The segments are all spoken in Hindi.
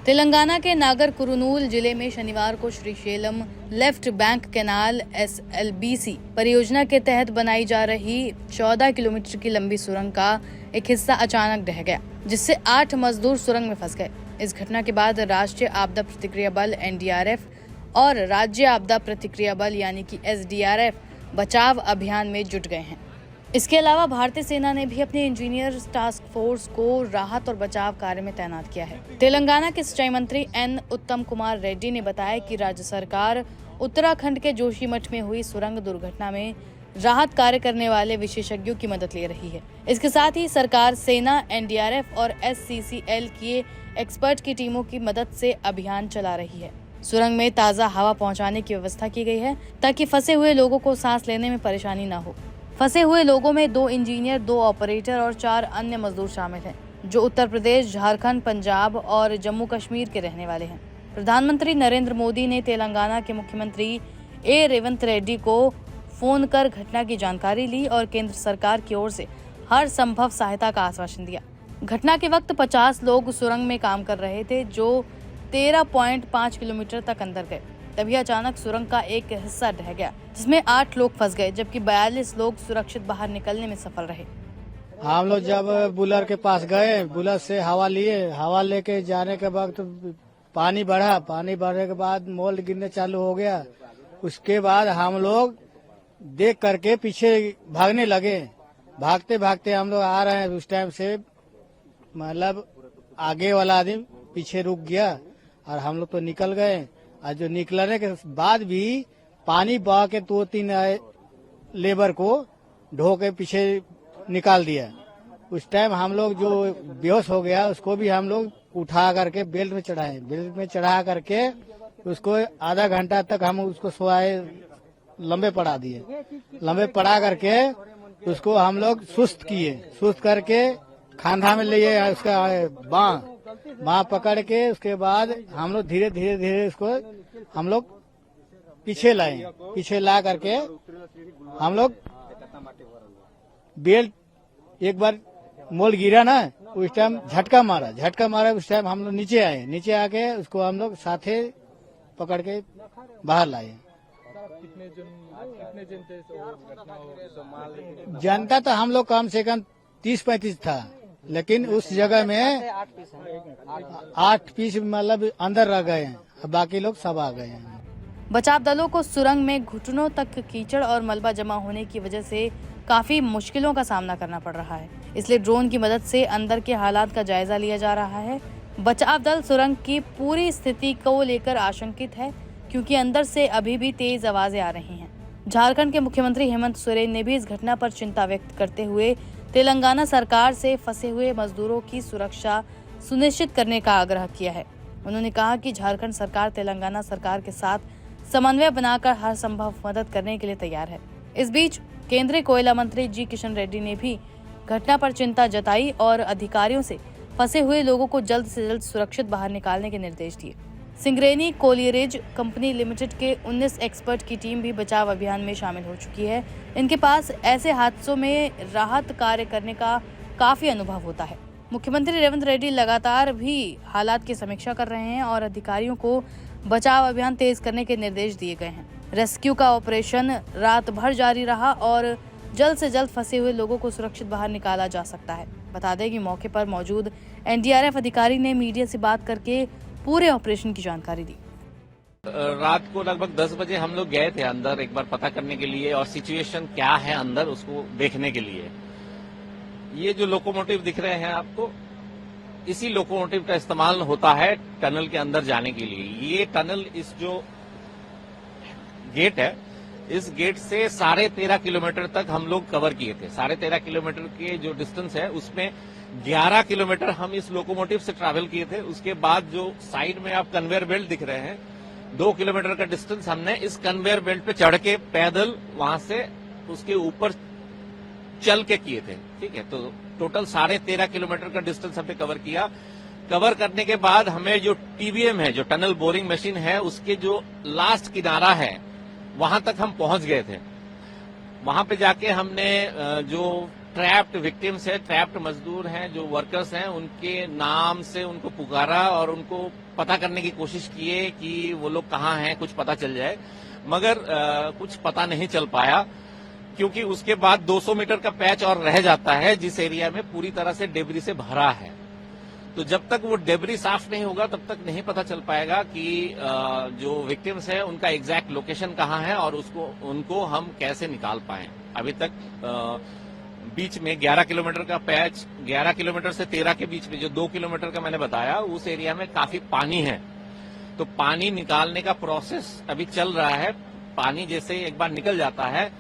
तेलंगाना के नागर कुरुनूल जिले में शनिवार को Srisailam left bank canal SLBC परियोजना के तहत बनाई जा रही 14 किलोमीटर की लंबी सुरंग का एक हिस्सा अचानक ढह गया, जिससे 8 मजदूर सुरंग में फंस गए। इस घटना के बाद राष्ट्रीय आपदा प्रतिक्रिया बल NDRF और राज्य आपदा प्रतिक्रिया बल यानी कि SDRF बचाव अभियान में जुट गए हैं। इसके अलावा भारतीय सेना ने भी अपने इंजीनियर टास्क फोर्स को राहत और बचाव कार्य में तैनात किया है। तेलंगाना के सिंचाई मंत्री N उत्तम कुमार रेड्डी ने बताया कि राज्य सरकार उत्तराखंड के जोशीमठ में हुई सुरंग दुर्घटना में राहत कार्य करने वाले विशेषज्ञों की मदद ले रही है। इसके साथ ही सरकार सेना, NDRF और SCCL की एक्सपर्ट की टीमों की मदद से अभियान चला रही है। सुरंग में ताज़ा हवा पहुंचाने की व्यवस्था की गई है ताकि फंसे हुए लोगों को सांस लेने में परेशानी न हो। फंसे हुए लोगों में 2 इंजीनियर, 2 ऑपरेटर और 4 अन्य मजदूर शामिल हैं, जो उत्तर प्रदेश, झारखंड, पंजाब और जम्मू कश्मीर के रहने वाले हैं। प्रधानमंत्री नरेंद्र मोदी ने तेलंगाना के मुख्यमंत्री A रेवंत रेड्डी को फोन कर घटना की जानकारी ली और केंद्र सरकार की ओर से हर संभव सहायता का आश्वासन दिया। घटना के वक्त 50 लोग सुरंग में काम कर रहे थे, जो 13.5 किलोमीटर तक अंदर गए। तभी अचानक सुरंग का एक हिस्सा ढह गया, जिसमें 8 लोग फंस गए, जबकि 42 लोग सुरक्षित बाहर निकलने में सफल रहे। हम लोग जब बुलर के पास गए, बुलर से हवा लिए, हवा लेके जाने के वक्त पानी बढ़ा, पानी बढ़ने के बाद मोल्ड गिरने चालू हो गया। उसके बाद हम लोग देख करके पीछे भागने लगे। भागते भागते हम लोग आ रहे हैं, उस टाइम से मतलब आगे वाला आदमी पीछे रुक गया और हम लोग तो निकल गए। और जो निकलने के बाद भी पानी बहा के 2-3 लेबर को ढो के पीछे निकाल दिया। उस टाइम हम लोग जो बेहोश हो गया उसको भी हम लोग उठा करके बेल्ट में चढ़ाए। बेल्ट में चढ़ा करके उसको आधा घंटा तक हम उसको सोए, लंबे पड़ा दिए। लंबे पड़ा करके उसको हम लोग सुस्त किए। सुस्त करके खांधा में लिए उसका बाँ पकड़ के, उसके बाद हम लोग धीरे धीरे उसको हम लोग पीछे लाए। पीछे ला करके हम लोग बेल्ट एक बार मोल गिरा ना, उस टाइम झटका मारा। उस टाइम हम लोग नीचे आए। नीचे आके उसको हम लोग साथे पकड़ के बाहर लाए। जनता तो हम लोग कम से कम 30-35 था, लेकिन उस जगह में 8 पीस मतलब अंदर रह गए हैं, बाकी लोग सब आ गए हैं। बचाव दलों को सुरंग में घुटनों तक कीचड़ और मलबा जमा होने की वजह से काफी मुश्किलों का सामना करना पड़ रहा है, इसलिए ड्रोन की मदद से अंदर के हालात का जायजा लिया जा रहा है। बचाव दल सुरंग की पूरी स्थिति को लेकर आशंकित है, क्योंकि अंदर से अभी भी तेज आवाजें आ रही हैं। झारखंड के मुख्यमंत्री हेमंत सोरेन ने भी इस घटना पर चिंता व्यक्त करते हुए तेलंगाना सरकार से फंसे हुए मजदूरों की सुरक्षा सुनिश्चित करने का आग्रह किया है। उन्होंने कहा कि झारखंड सरकार तेलंगाना सरकार के साथ समन्वय बनाकर हर संभव मदद करने के लिए तैयार है। इस बीच केंद्रीय कोयला मंत्री G किशन रेड्डी ने भी घटना पर चिंता जताई और अधिकारियों से फंसे हुए लोगों को जल्द से जल्द सुरक्षित बाहर निकालने के निर्देश दिए। सिंगरेनी कोलियरेज कंपनी लिमिटेड के 19 एक्सपर्ट की टीम भी बचाव अभियान में शामिल हो चुकी है। इनके पास ऐसे हादसों में राहत कार्य करने का काफी अनुभव होता है। मुख्यमंत्री रेवंत रेड्डी लगातार भी हालात की समीक्षा कर रहे हैं और अधिकारियों को बचाव अभियान तेज करने के निर्देश दिए गए हैं। रेस्क्यू का ऑपरेशन रात भर जारी रहा और जल्द से जल्द फंसे हुए लोगों को सुरक्षित बाहर निकाला जा सकता है। बता दें कि मौके पर मौजूद NDRF अधिकारी ने मीडिया से बात करके पूरे ऑपरेशन की जानकारी दी। रात को लगभग 10 बजे हम लोग गए थे अंदर एक बार पता करने के लिए और सिचुएशन क्या है अंदर उसको देखने के लिए। ये जो लोकोमोटिव दिख रहे हैं आपको, इसी लोकोमोटिव का इस्तेमाल होता है टनल के अंदर जाने के लिए। ये टनल, इस जो गेट है, इस गेट से 13.5 किलोमीटर तक हम लोग कवर किए थे। 13.5 किलोमीटर के जो डिस्टेंस है उसमें 11 किलोमीटर हम इस लोकोमोटिव से ट्रैवल किए थे। उसके बाद जो साइड में आप कन्वेयर बेल्ट दिख रहे हैं, 2 किलोमीटर का डिस्टेंस हमने इस कन्वेयर बेल्ट पे चढ़ के पैदल वहां से उसके ऊपर चल के किए थे। ठीक है, तो टोटल 13.5 किलोमीटर का डिस्टेंस हमने कवर किया। कवर करने के बाद हमें जो TBM है, जो टनल बोरिंग मशीन है, उसके जो लास्ट किनारा है वहां तक हम पहुंच गए थे। वहां पे जाके हमने जो ट्रैप्ड विक्टिम्स है, ट्रैप्ड मजदूर हैं, जो वर्कर्स हैं, उनके नाम से उनको पुकारा और उनको पता करने की कोशिश किए कि वो लोग कहाँ हैं, कुछ पता चल जाए, मगर कुछ पता नहीं चल पाया, क्योंकि उसके बाद 200 मीटर का पैच और रह जाता है जिस एरिया में पूरी तरह से डेब्री से भरा है। तो जब तक वो डेब्री साफ नहीं होगा तब तक नहीं पता चल पाएगा कि जो विक्टिम्स है उनका एग्जैक्ट लोकेशन कहाँ है और उनको हम कैसे निकाल पाए। अभी तक बीच में 11 किलोमीटर का पैच, 11 किलोमीटर से 13 के बीच में जो 2 किलोमीटर का मैंने बताया, उस एरिया में काफी पानी है। तो पानी निकालने का प्रोसेस अभी चल रहा है। पानी जैसे एक बार निकल जाता है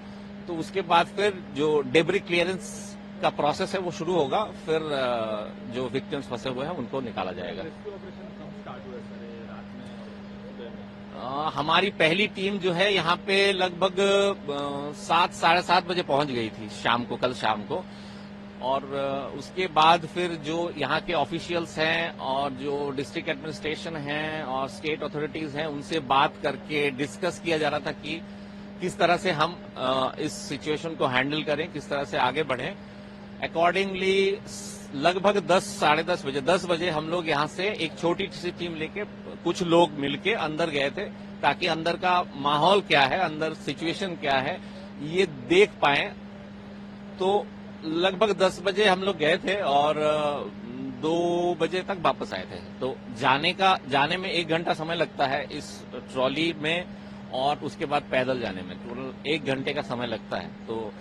तो उसके बाद फिर जो डेब्री क्लियरेंस का प्रोसेस है वो शुरू होगा, फिर जो विक्टिम्स फंसे हुए हैं उनको निकाला जाएगा। हमारी पहली टीम जो है यहाँ पे लगभग 7 साढ़े 7 बजे पहुंच गई थी शाम को, कल शाम को। और उसके बाद फिर जो यहाँ के ऑफिशियल्स हैं और जो डिस्ट्रिक्ट एडमिनिस्ट्रेशन हैं और स्टेट अथॉरिटीज हैं, उनसे बात करके डिस्कस किया जा रहा था कि किस तरह से हम इस सिचुएशन को हैंडल करें, किस तरह से आगे बढ़ें। अकॉर्डिंगली लगभग 10 साढ़े 10 बजे 10 बजे हम लोग यहाँ से एक छोटी सी टीम लेके कुछ लोग मिलके अंदर गए थे, ताकि अंदर का माहौल क्या है, अंदर सिचुएशन क्या है, ये देख पाए। तो लगभग 10 बजे हम लोग गए थे और 2 बजे तक वापस आए थे। तो जाने में 1 घंटा समय लगता है इस ट्रॉली में, और उसके बाद पैदल जाने में टोटल 1 घंटे का समय लगता है। तो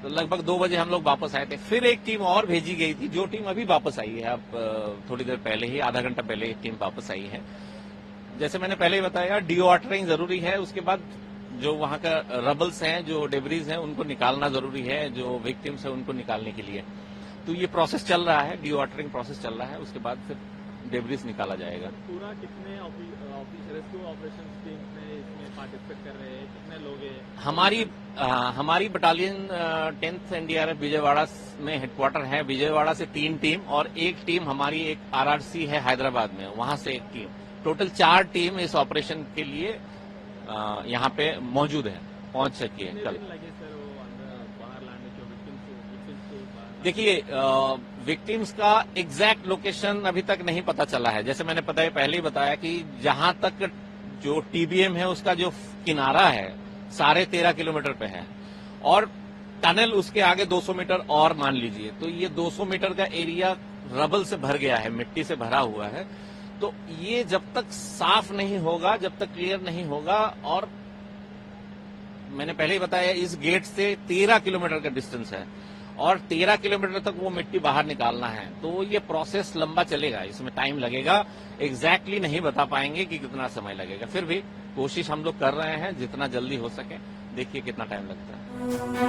लगभग 2 बजे हम लोग वापस आए थे। फिर एक टीम और भेजी गई थी, जो टीम अभी वापस आई है। अब थोड़ी देर पहले ही, आधा घंटा पहले एक टीम वापस आई है। जैसे मैंने पहले ही बताया, डीवाटरिंग जरूरी है। उसके बाद जो वहां का रबल्स हैं, जो डेब्रीज हैं, उनको निकालना जरूरी है, जो विक्टिम्स है उनको निकालने के लिए। तो ये प्रोसेस चल रहा है, डीवाटरिंग प्रोसेस चल रहा है। उसके बाद फिर डेब्रीज निकाला जाएगा। पूरा कितने रेस्क्यू ऑपरेशन टीम में इसमें पार्टिसिपेट कर रहे हैं, कितने लोग हैं? हमारी बटालियन 10th एनडीआरएफ विजयवाड़ा में हेडक्वार्टर है। विजयवाड़ा से 3 टीम और एक टीम हमारी एक आरआरसी है हैदराबाद में, वहां से एक टीम। टोटल 4 टीम इस ऑपरेशन के लिए यहाँ पे मौजूद है, पहुंच सकी है कल। देखिए, विक्टिम्स का एग्जैक्ट लोकेशन अभी तक नहीं पता चला है। जैसे मैंने पहले ही बताया कि जहां तक जो टीबीएम है उसका जो किनारा है 13.5 किलोमीटर पे है, और टनल उसके आगे 200 मीटर और मान लीजिए। तो ये 200 मीटर का एरिया रबल से भर गया है, मिट्टी से भरा हुआ है। तो ये जब तक साफ नहीं होगा, जब तक क्लियर नहीं होगा, और मैंने पहले ही बताया इस गेट से 13 किलोमीटर का डिस्टेंस है और 13 किलोमीटर तक वो मिट्टी बाहर निकालना है। तो ये प्रोसेस लंबा चलेगा, इसमें टाइम लगेगा। एग्जैक्टली नहीं बता पाएंगे कि कितना समय लगेगा। फिर भी कोशिश हम लोग कर रहे हैं जितना जल्दी हो सके। देखिए कितना टाइम लगता है।